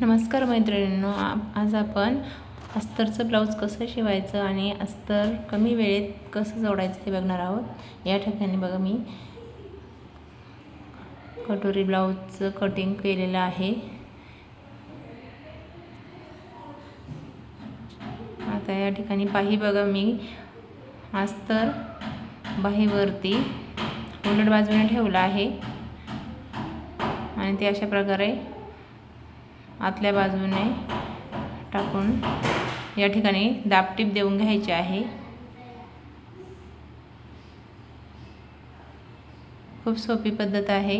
नमस्कार मैत्रिणींनो, आज आपण अस्तरचं ब्लाऊज कसं शिवायचं आणि अस्तर कमी वेळेत कसं जोडायचं हे बघणार आहोत। या ठिकाणी बघा मी कटोरी ब्लाऊजचं कटिंग केलेलं आहे। आता या ठिकाणी बाही बघा, मी अस्तर बाहीवरती उलट बाजूने ठेवलं आहे आणि ते अशा प्रकारे आतल्या बाजूने टाकून या ठिकाणी दाबटीप देऊन घ्यायची आहे। खूप सोपी पद्धत आहे।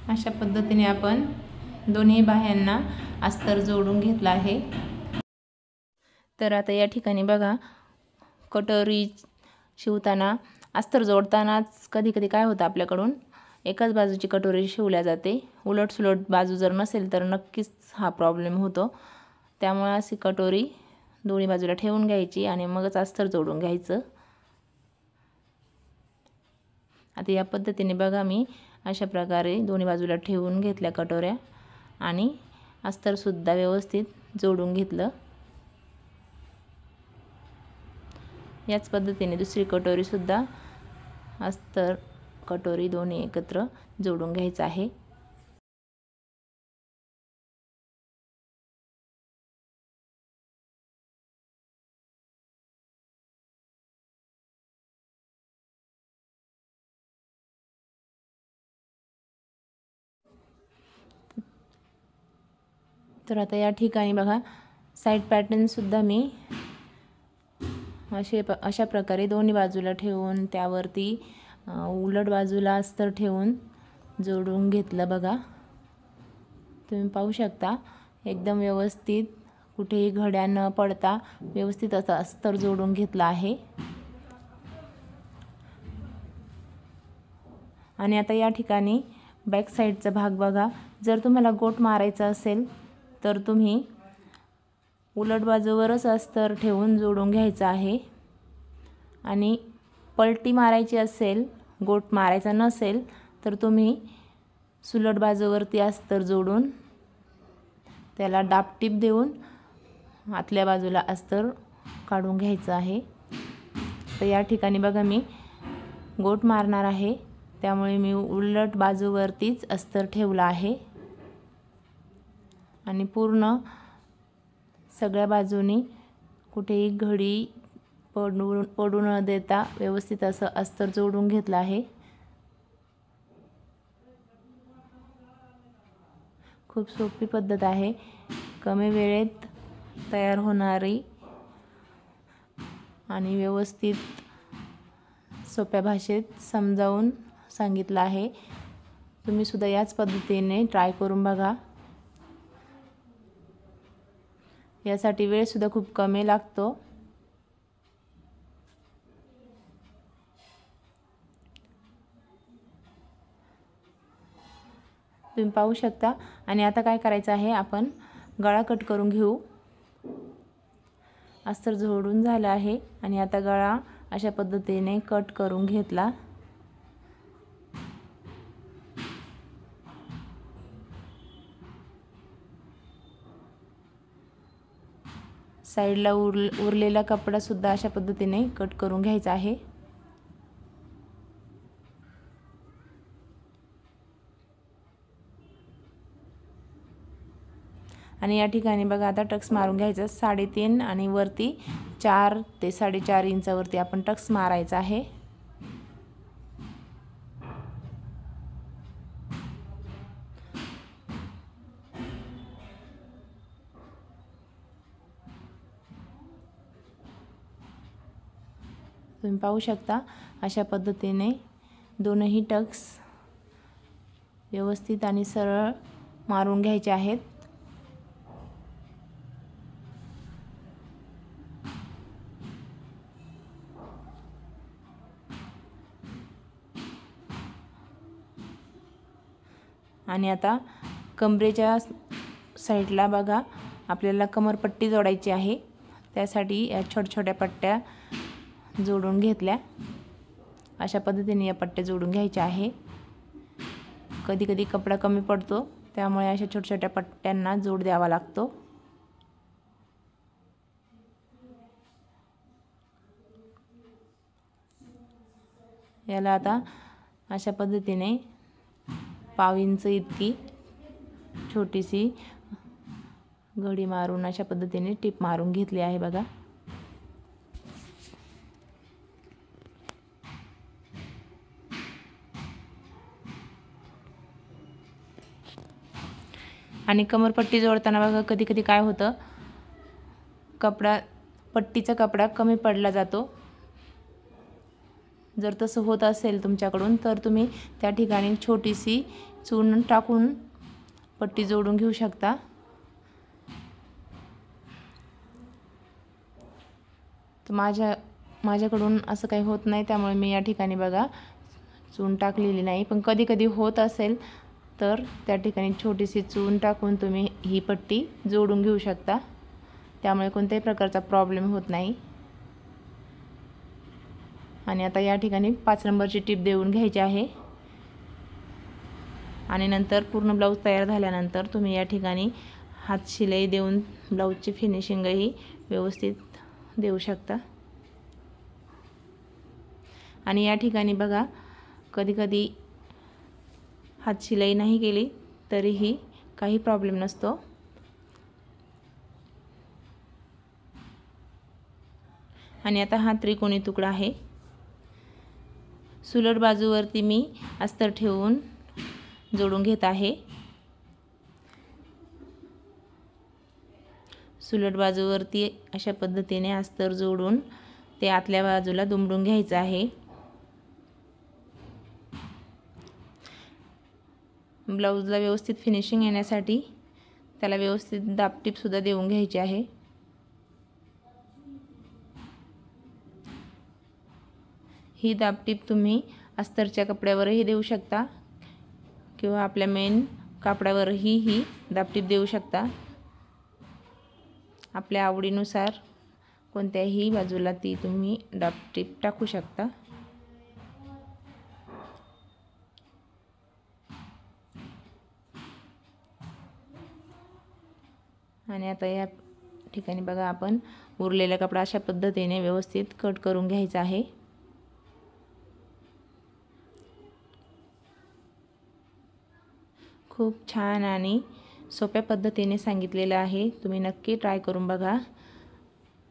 अशा पद्धतीने आपण दोन्ही बाह्यांना अस्तर जोडून घेतला आहे। तर आता या ठिकाणी बघा, कटोरी शिवताना अस्तर जोडतानाच कधी कधी काय होतं, आपल्याकडून एकाच बाजूची कटोरी शिवल्या जाते। उलट सुलट बाजू जर नसेल तर नक्कीच हा प्रॉब्लेम होतो। त्यामुळे अशी कटोरी दोन्ही बाजूला ठेवून घ्यायची आणि मगच अस्तर जोडून घ्यायचं। आता या पद्धतीने बघा, मी अशा प्रकारे दोन्ही बाजूला ठेवून घेतल्या कटोऱ्या आणि अस्तर सुद्धा व्यवस्थित जोडून घेतलं। याच पद्धतीने दुसरी कटोरी सुद्धा अस्तर कटोरी दोन्ही एकत्र जोडून घ्यायचं आहे। तर आता या ठिकाणी बघा, साइड पॅटर्न सुद्धा मी अशा प्रकारे दोन्ही बाजूला ठेवून त्यावरती उलट बाजूला अस्तर ठेवून जोडून घेतलं। बघा, तुम्ही पाहू शकता, एकदम व्यवस्थित, कुठेही घड्या न पडता व्यवस्थित असं अस्तर जोडून घेतलं आहे। आणि आता या ठिकाणी बॅक साईडचा भाग बघा, जर तुम्हाला गोट मारायचा असेल तर तुम्ही उलट बाजूवरच अस्तर ठेवून जोडून घ्यायचं आहे आणि पलटी मारायची असेल, गोट मारायचा नसेल तर तुम्ही सुलट बाजूवरती अस्तर जोडून त्याला दाबटीप देऊन आतल्या बाजूला अस्तर काढून घ्यायचं आहे। तर या ठिकाणी बघा, मी गोट मारणार आहे त्यामुळे मी उलट बाजूवरतीच अस्तर ठेवला आहे आणि पूर्ण सगळ्या बाजूनी कुठेही घडी पडू न देता व्यवस्थित असं अस्तर जोडून घेतलं आहे। खूप सोपी पद्धत आहे, कमी वेळेत तयार होणारी आणि व्यवस्थित सोप्या भाषेत समजावून सांगितलं आहे। तुम्ही सुद्धा याच पद्धतीने ट्राय करून बघा। यासाठी वेळ सुद्धा खूप कमी लागतो। तुम्ही पाहू शकता। आणि आता काय करायचं आहे, आपण गळा कट करून घेऊ। अस्तर जोडून झालं आहे आणि आता गळा अशा पद्धतीने कट करून घेतला। साईडला उरलेला कपडा सुद्धा अशा पद्धतीने कट करून घ्यायचा आहे। आणि या ठिकाणी बघा, आता टक्स मारून घ्यायचं 3.5 आणि वरती 4 ते 4.5 इंचावरती आपण टक्स मारायचा आहे। तुम्ही पाहू शकता, अशा पद्धतीने दोनही टक्स व्यवस्थित आणि सरळ मारून घ्यायचे आहेत। आणि आता कमरेच्या साईडला बघा आपल्याला कमरपट्टी जोडायची आहे, त्यासाठी या छोट्या छोट्या पट्ट्या जोडून घेतल्या। अशा पद्धतीने या पट्ट्या जोडून घ्यायच्या आहे। कधी कधी कपडा कमी पडतो, त्यामुळे अशा छोट्या छोट्या पट्ट्यांना जोड द्यावा लागतो। याला आता अशा पद्धतीने पाव इंच इतकी छोटीशी घडी मारून अशा पद्धतीने टिप मारून घेतली आहे बघा। आणि कमरपट्टी जोडताना बघा कधी कधी काय होतं, पट्टीचा कपडा कमी पडला जातो। जर तसं होत असेल तुमच्याकडून तर तुम्ही त्या ठिकाणी छोटीशी चून टाकून पट्टी जोडून घेऊ शकता। तर माझ्याकडून असं काही होत नाही, त्यामुळे मी या ठिकाणी बघा चून टाकलेली नाही। पण कधी कधी होत असेल तर त्या ठिकाणी छोटीशी चून टाकून तुम्ही ही पट्टी जोडून घेऊ शकता, त्यामुळे कोणत्याही प्रकारचा प्रॉब्लेम होत नाही। आणि आता या ठिकाणी 5 नंबरची टिप देऊन घ्यायची आहे। आणि नंतर पूर्ण ब्लाऊज तयार झाल्यानंतर तुम्ही या ठिकाणी हात शिलाई देऊन ब्लाऊजची फिनिशिंगही व्यवस्थित देऊ शकता। आणि या ठिकाणी बघा कधी कधी हात शिलाई नाही केली तरीही काही प्रॉब्लेम नसतो। आणि आता हा त्रिकोणी तुकडा आहे, सुलट बाजूवरती मी अस्तर ठेवून जोडून घेत आहे। सुलट बाजूवरती अशा पद्धतीने अस्तर जोडून ते आतल्या बाजूला दुमडून घ्यायचं आहे। ब्लाऊजला व्यवस्थित फिनिशिंग येण्यासाठी त्याला व्यवस्थित दाबटीप सुद्धा देऊन घ्यायची आहे। ही दाबटीप तुम्ही अस्तरच्या कपड्यावरही देऊ शकता किंवा आपल्या मेन कापडावरही ही दाबटीप देऊ शकता। आपल्या आवडीनुसार कोणत्याही बाजूला ती तुम्ही दाबटीप टाकू शकता। आणि आता या ठिकाणी बघा आपण उरलेला कपडा अशा पद्धतीने व्यवस्थित कट करून घ्यायचा आहे। खूप छान आणि सोप्या पद्धतीने सांगितलेलं आहे, तुम्ही नक्की ट्राय करून बघा।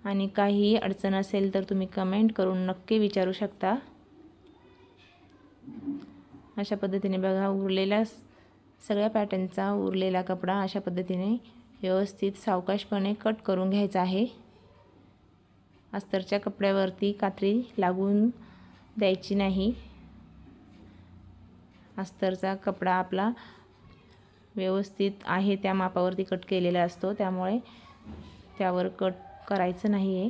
आणि काही अडचण असेल तर तुम्ही कमेंट करून नक्की विचारू शकता। अशा पद्धतीने बघा उरलेला सगळ्या पॅटर्नचा उरलेला कपडा अशा पद्धतीने व्यवस्थित सावकाशपणे कट करून घ्यायचा आहे। अस्तरच्या कपड्यावरती कात्री लागून द्यायची नाही। अस्तरचा कपडा आपला व्यवस्थित आहे त्या मापावरती कट केलेला असतो, त्यामुळे त्यावर कट करायचं नाही आहे।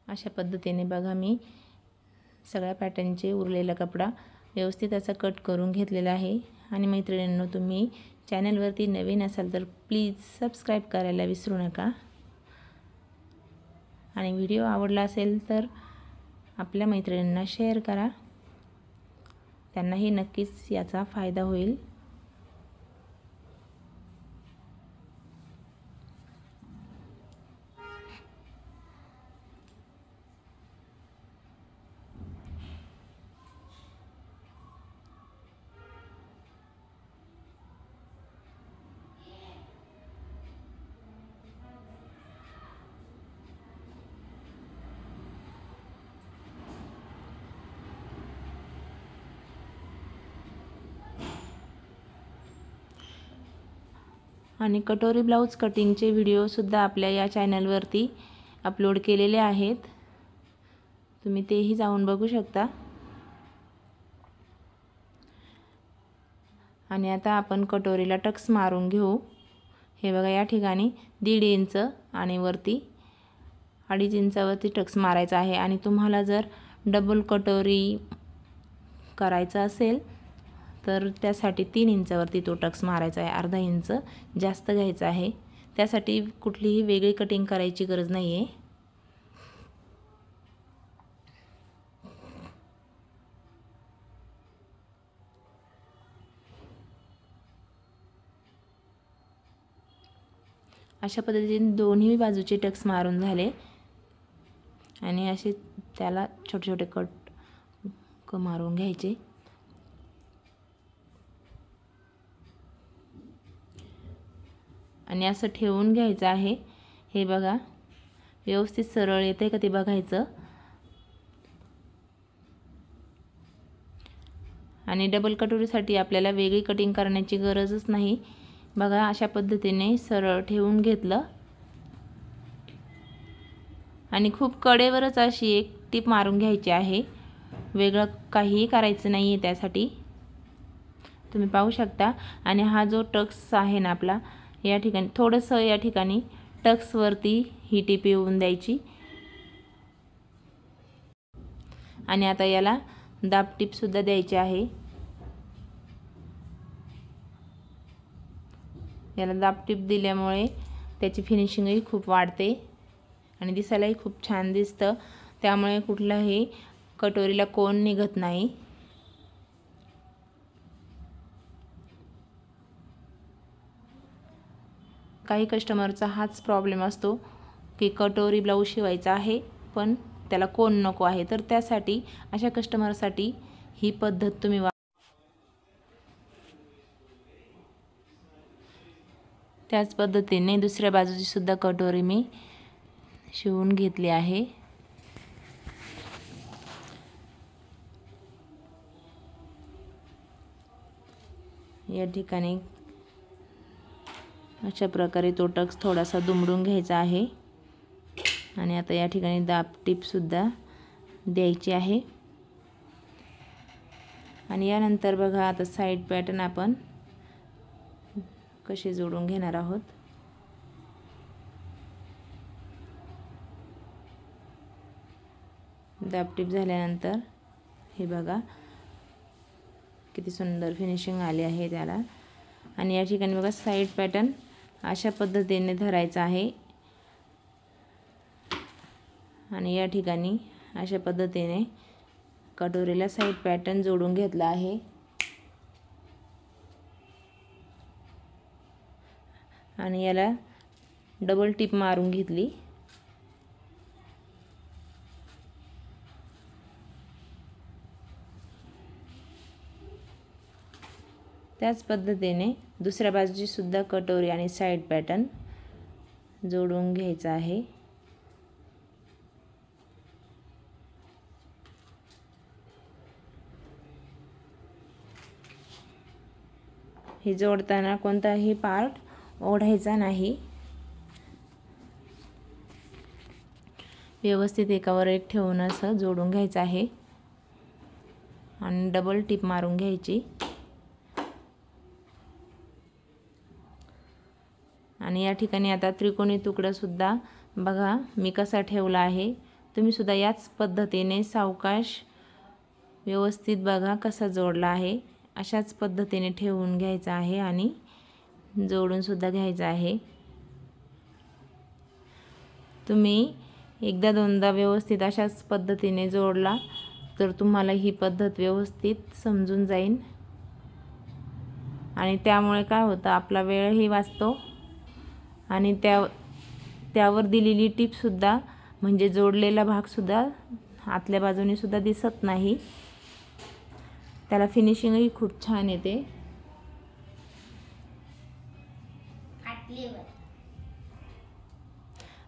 अशा पद्धतीने बघा मी सगळ्या पॅटर्नचे उरलेला कपडा व्यवस्थित असा कट करून घेतलेला आहे। आणि मैत्रिणींनो, तुम्ही चॅनलवरती नवीन असाल तर प्लीज सबस्क्राईब करायला विसरू नका। आणि व्हिडिओ आवडला असेल तर आपल्या मैत्रिणींना शेअर करा, त्यांनाही नक्कीच याचा फायदा होईल। आणि कटोरी ब्लाउज कटिंगचे व्हिडिओसुद्धा आपल्या या चॅनलवरती अपलोड केलेले आहेत, तुम्ही तेही जाऊन बघू शकता। आणि आता आपण कटोरीला टक्स मारून घेऊ। हे बघा या ठिकाणी 1.5 इंच आणि वरती 2.5 इंचावरती टक्स मारायचा आहे। आणि तुम्हाला जर डबल कटोरी करायचा असेल तर त्यासाठी 3 इंचावरती तो टक्स मारायचा आहे, अर्धा इंच जास्त घ्यायचा आहे. त्यासाठी कुठलीही वेगळी कटिंग करायची गरज नाही आहे. अशा पद्धतीने दोन्ही बाजूचे टक्स मारून झाले आणि असे त्याला छोटे छोटे कट मारून घ्यायचे. आणि असं ठेवून घ्यायचं आहे. हे बघा व्यवस्थित सरळ येते का ते बघायचं. आणि डबल कटोरीसाठी आपल्याला वेगळी कटिंग करण्याची गरजच नाही. बघा अशा पद्धतीने सरळ ठेवून घेतलं आणि खूप कडेवरच अशी एक टीप मारून घ्यायची आहे. वेगळं काहीही करायचं नाही आहे त्यासाठी, तुम्ही पाहू शकता. आणि हा जो टक्स आहे ना आपला, या ठिकाणी थोडंसं या ठिकाणी टक्सवरती ही टीप येऊन द्यायची. आणि आता याला दाब टीपसुद्धा द्यायची आहे. याला दाब टीप दिल्यामुळे त्याची फिनिशिंगही खूप वाढते आणि दिसायलाही खूप छान दिसतं. त्यामुळे कुठलाही कटोरीला कोण निघत नाही. काही कस्टमरचा हाच प्रॉब्लेम असतो की कटोरी ब्लाऊज शिवायचा आहे पण त्याला कोण नको आहे, तर त्यासाठी अशा कस्टमरसाठी ही पद्धत तुम्ही त्याच पद्धतीने दुसऱ्या बाजूची सुद्धा कटोरी मी शिवून घेतली आहे. या ठिकाणी अशा प्रकारे तो टक्स थोडासा दुमडून घ्यायचा आहे आणि आता या ठिकाणी दाब टीपसुद्धा द्यायची आहे. आणि यानंतर बघा आता साईड पॅटर्न आपण कसे जोडून घेणार आहोत. दाब टीप झाल्यानंतर हे बघा किती सुंदर फिनिशिंग आली आहे त्याला. आणि या ठिकाणी बघा साईड पॅटर्न अशा पद्धतीने धरायचा आहे आणि या ठिकाणी अशा पद्धतीने कटोरीला साईड पॅटर्न जोडून घेतला आहे. आणि याला डबल टिप मारून घेतली. त्याच पद्धतीने दुसऱ्या बाजूची सुद्धा कटोरी आणि साईड पॅटर्न जोडून घ्यायचा आहे. हे जोडताना कोणताही पार्ट ओढायचा नाही, व्यवस्थित एकावर एक ठेवून असं जोडून घ्यायचं आहे आणि डबल टिप मारून घ्यायची. आणि या ठिकाणी आता त्रिकोणी तुकडा सुद्धा बघा मी कसा ठेवला आहे. तुम्ही सुद्धा याच पद्धतीने सावकाश व्यवस्थित बघा कसा जोडला आहे. अशाच पद्धतीने ठेवून घ्यायचा आहे आणि जोडून सुद्धा घ्यायचा आहे. तुम्ही एकदा दोनदा व्यवस्थित अशाच पद्धतीने जोडला तर तुम्हाला ही पद्धत व्यवस्थित समजून जाईल आणि त्यामुळे काय होतं आपला वेळही वाचतो आणि त्यावर दिलेली टीपसुद्धा म्हणजे जोडलेला भागसुद्धा आतल्या बाजूने सुद्धा दिसत नाही. त्याला फिनिशिंगही खूप छान येते.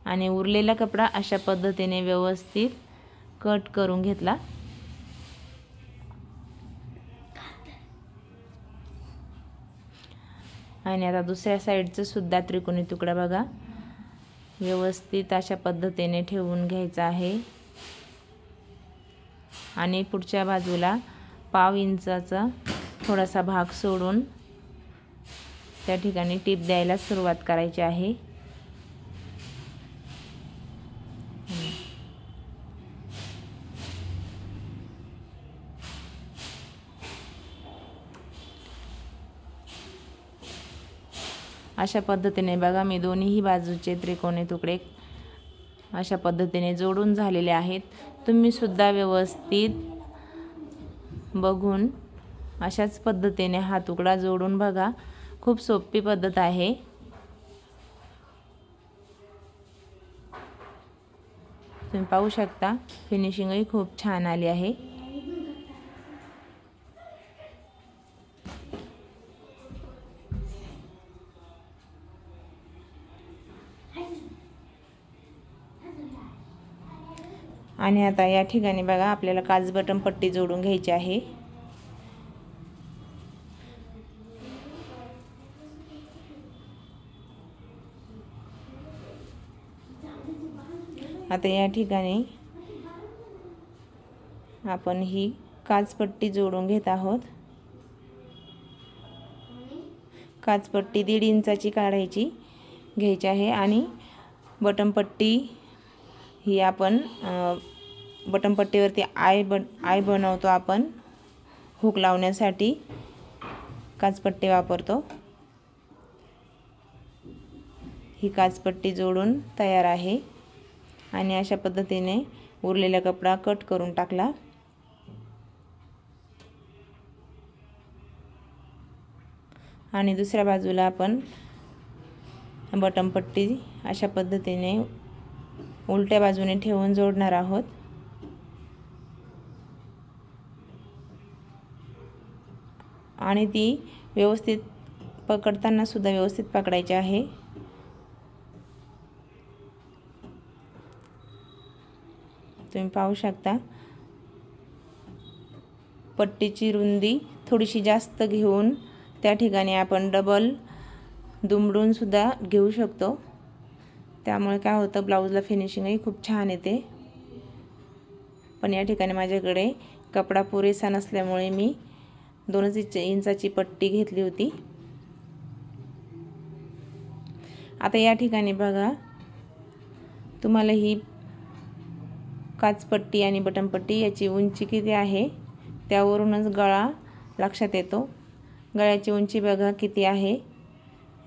आणि उरलेला कपडा अशा पद्धतीने व्यवस्थित कट करून घेतला. आणि आता दुसऱ्या साईडचं सुद्धा त्रिकोणी तुकडा बघा व्यवस्थित अशा पद्धतीने ठेवून घ्यायचा आहे आणि पुढच्या बाजूला पाव इंचाचा थोडासा भाग सोडून त्या ठिकाणी टीप द्यायला सुरुवात करायची आहे. अशा पद्धतीने बघा मी दोन्हीही बाजूचे त्रिकोणी तुकडे अशा पद्धतीने जोडून झालेले आहेत। तुम्ही सुद्धा व्यवस्थित बघून अशाच पद्धतीने हा तुकडा जोडून बघा। खूप सोपी पद्धत आहे। तुम्ही पाहू शकता फिनिशिंगही खूप छान आली आहे। आणि आता या ठिकाणी बघा आपल्याला काज बटन पट्टी जोडून घ्यायची आहे। आता या ठिकाणी आपण ही काचपट्टी जोडून घेत आहोत। काचपट्टी 1.5 इंचाची काढायची घ्यायची आहे आणि बटनपट्टी ही आपण बटनपट्टीवरती आय बनवतो आपण हुक लावण्यासाठी काचपट्टी वापरतो। ही काचपट्टी जोडून तयार आहे आणि अशा पद्धतीने उरलेला कपडा कट करून टाकला। आणि दुसऱ्या बाजूला आपण बटनपट्टी अशा पद्धतीने उलट्या बाजूने ठेवून जोडणार आहोत। आणि ती व्यवस्थित पकडताना सुद्धा व्यवस्थित पकडायची आहे। तुम्ही पाहू शकता पट्टीची रुंदी थोडीशी जास्त घेऊन त्या ठिकाणी आपण डबल दुमडून सुद्धा घेऊ शकतो। त्यामुळे काय होतं ब्लाऊजला फिनिशिंगही खूप छान येते। पण या ठिकाणी माझ्याकडे कपडा पुरेसा नसल्यामुळे मी 2 इंचाची पट्टी घेतली होती। आता या ठिकाणी बघा तुम्हाला ही काचपट्टी आणि बटनपट्टी याची उंची किती आहे त्यावरूनच गळा लक्षात येतो। गळ्याची उंची बघा किती आहे।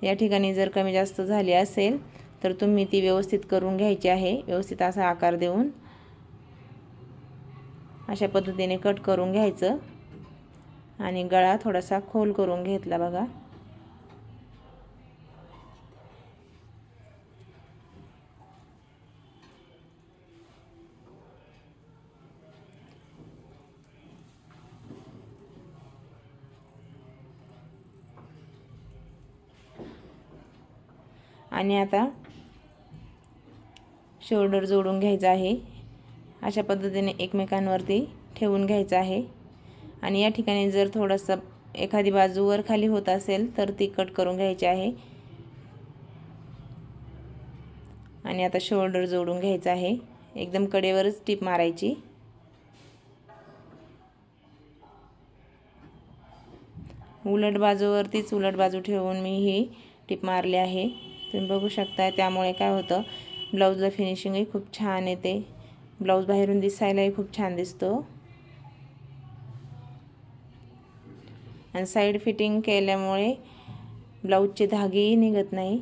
या ठिकाणी जर कमी जास्त झाली असेल तर तुम्ही ती व्यवस्थित करून घ्यायची आहे। व्यवस्थित असा आकार देऊन अशा पद्धतीने कट करून घ्यायचं आणि गळा थोडासा खोल करून घेतला बघा। आणि आता शोल्डर जोडून घ्यायचा आहे। अशा पद्धतीने एकमेकांवरती ठेवून घ्यायचं आहे। आणि या ठिकाणी जर थोडंसं एखादी बाजू वर खाली होत असेल तर ती कट करून घ्यायची आहे। आणि आता शोल्डर जोडून घ्यायचा आहे। एकदम कडेवरच टीप मारायची। उलट बाजूवरतीच उलट बाजू ठेवून मी ही टीप मारली आहे। तुम्ही बघू शकता त्यामुळे काय होतं ब्लाऊजला फिनिशिंगही खूप छान येते। ब्लाऊज बाहेरून दिसायलाही खूप छान दिसतो। आणि साइड फिटिंग केल्यामुळे ब्लाऊजचे धागेही निघत नाही।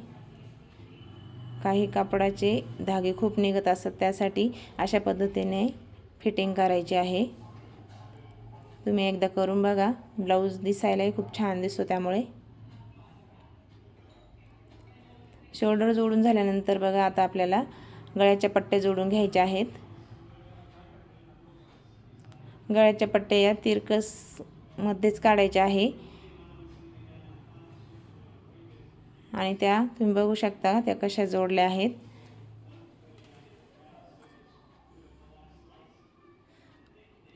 काही कापडाचे धागे खूप निघत असतात त्यासाठी अशा पद्धतीने फिटिंग करायची आहे। तुम्ही एकदा करून बघा ब्लाऊज दिसायलाही खूप छान दिसतो। त्यामुळे शोल्डर जोडून झाल्यानंतर बघा आता आपल्याला गळ्याच्या पट्ट्या जोडून घ्यायच्या आहेत। गळ्याच्या पट्ट्या या तिरकस मध्येच काढायच्या आहे आणि त्या तुम्ही बघू शकता त्या कशा जोडल्या आहेत।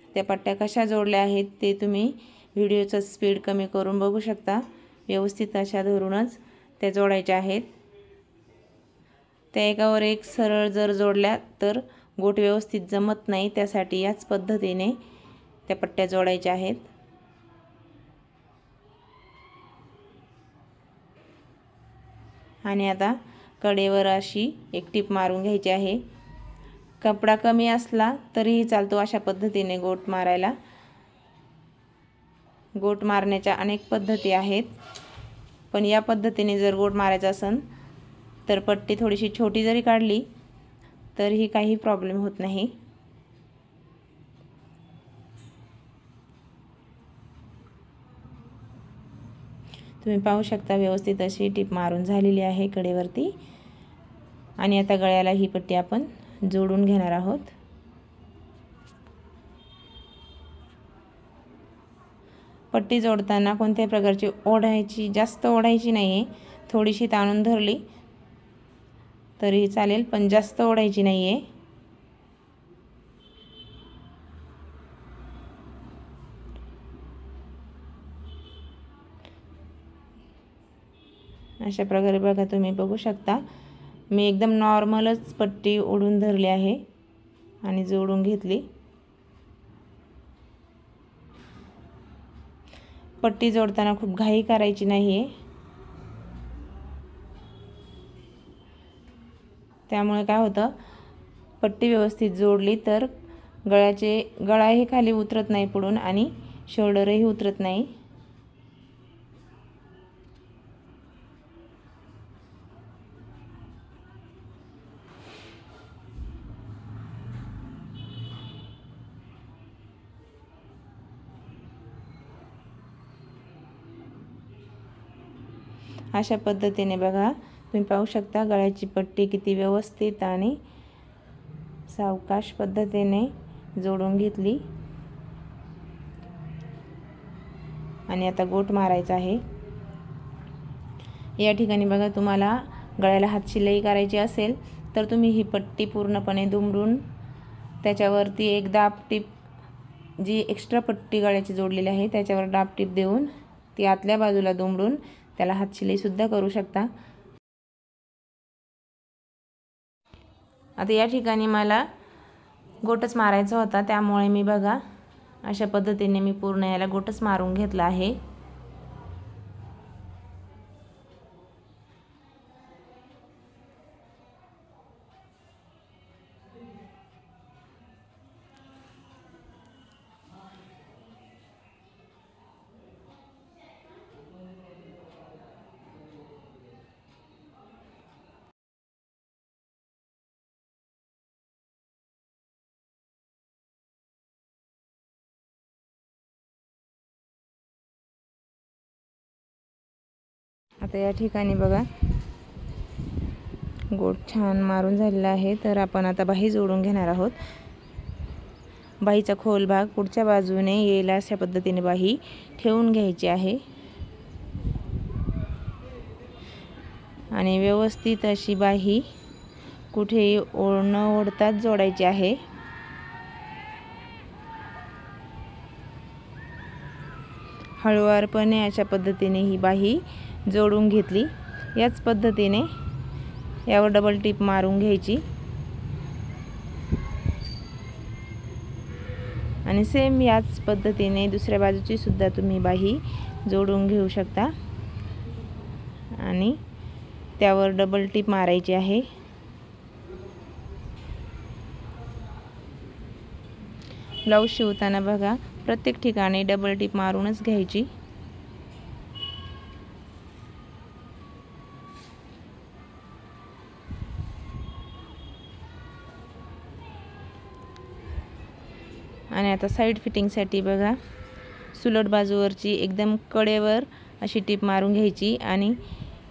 त्या पट्ट्या कशा जोडल्या आहेत ते तुम्ही व्हिडिओचा स्पीड कमी करून बघू शकता। व्यवस्थित अशा धरूनच त्या जोडायच्या आहेत। त्या एकावर एक सरळ जर जोडल्या तर गोट व्यवस्थित जमत नाही। त्यासाठी याच पद्धतीने त्या पट्ट्या जोडायच्या आहेत। आणि आता कडेवर अशी एक टीप मारून घ्यायची आहे। कपडा कमी असला तरीही चालतो अशा पद्धतीने गोट मारायला। गोट मारण्याच्या अनेक पद्धती आहेत। पण या पद्धतीने जर गोट मारायचा असेल तर पट्टी थोडीशी छोटी जरी काढली तरीही काही प्रॉब्लेम होत नाही। तुम्ही पाहू शकता व्यवस्थित अशी टीप मारून झालेली आहे कडेवरती। आणि आता गळ्याला ही पट्टी आपण जोडून घेणार आहोत। पट्टी जोडताना कोणत्याही प्रकारची जास्त ओढायची नाही आहे, थोडीशी ताणून धरली तरीही चालेल, पण जास्त ओढायची नाही आहे। अशा प्रकारे बघा, तुम्ही बघू शकता मी एकदम नॉर्मलच पट्टी ओढून धरली आहे आणि जोडून घेतली। पट्टी जोडताना खूप घाई करायची नाही आहे, त्यामुळे काय होतं पट्टी व्यवस्थित जोडली तर गळाही खाली उतरत नाही पुढून आणि शोल्डरही उतरत नाही। अशा पद्धतीने बघा, तुम्ही पाहू शकता गळ्याची पट्टी किती व्यवस्थित आणि सावकाश पद्धतीने जोडून घेतली। आणि आता गोट मारायचा आहे। या ठिकाणी बघा, तुम्हाला गळ्याला हात शिलाई करायची असेल तर तुम्ही ही पट्टी पूर्णपणे दुमडून त्याच्यावरती एक दाब टीप, जी एक्स्ट्रा पट्टी गळ्याची जोडलेली आहे त्याच्यावर दाब टीप देऊन ती आतल्या बाजूला दुमडून त्याला हात शिलाई सुद्धा करू शकता। आता या ठिकाणी मला गोटच मारायचा होता, त्यामुळे मी बघा अशा पद्धतीने मी पूर्ण याला गोटच मारून घेतला आहे। आता या ठिकाणी बघा गोट छान मारून झालेला आहे, तर आपण आता बाही जोडून घेणार आहोत। बाहीचा खोल भाग पुढच्या बाजूने येईल अशा पद्धतीने बाही ठेवून घ्यायची आहे आणि व्यवस्थित अशी बाही कुठेही न ओढताच जोडायची आहे। हळूवारपणे अशा पद्धतीने ही बाही जोडून घेतली। याच पद्धतीने यावर डबल टिप मारून घ्यायची आणि सेम याच पद्धतीने दुसऱ्या बाजूची सुद्धा तुम्ही बाही जोडून घेऊ शकता आणि त्यावर डबल टिप मारायची आहे। ब्लाऊज शिवताना बघा प्रत्येक ठिकाणी डबल टिप मारूनच घ्यायची। आणि आता साइड फिटिंगसाठी बघा सुलट बाजूवरची एकदम कडेवर अशी टीप मारून घ्यायची आणि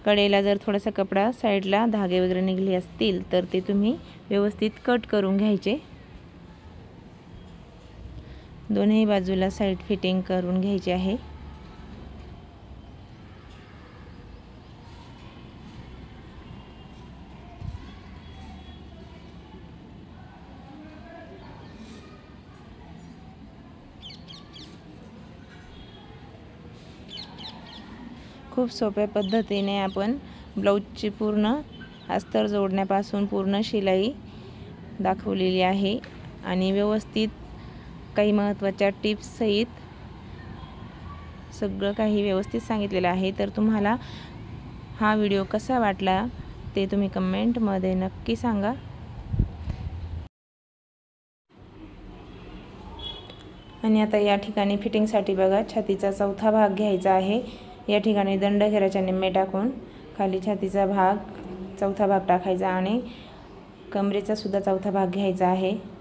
कडेला जर थोडासा कपडा साइडला धागे वगैरे निघले असतील तर ते तुम्ही व्यवस्थित कट करून घ्यायचे। दोन्ही बाजूला साइड फिटिंग करून घ्यायची आहे। खूप सोप्या पद्धतीने आपण ब्लाऊजची पूर्ण अस्तर जोडण्यापासून पूर्ण शिलाई दाखवलेली आहे आणि व्यवस्थित काही महत्त्वाच्या टिप्स सहित सगळं काही व्यवस्थित सांगितलेलं आहे। तर तुम्हाला हा व्हिडिओ कसा वाटला ते तुम्ही कमेंटमध्ये नक्की सांगा। आणि आता या ठिकाणी फिटिंगसाठी बघा छातीचा चौथा भाग घ्यायचा आहे। या ठिकाणी दंडघेराच्या निम्मे टाकून खाली छातीचा भाग चौथा भाग टाकायचा आणि कमरेचा सुद्धा चौथा भाग घ्यायचा आहे.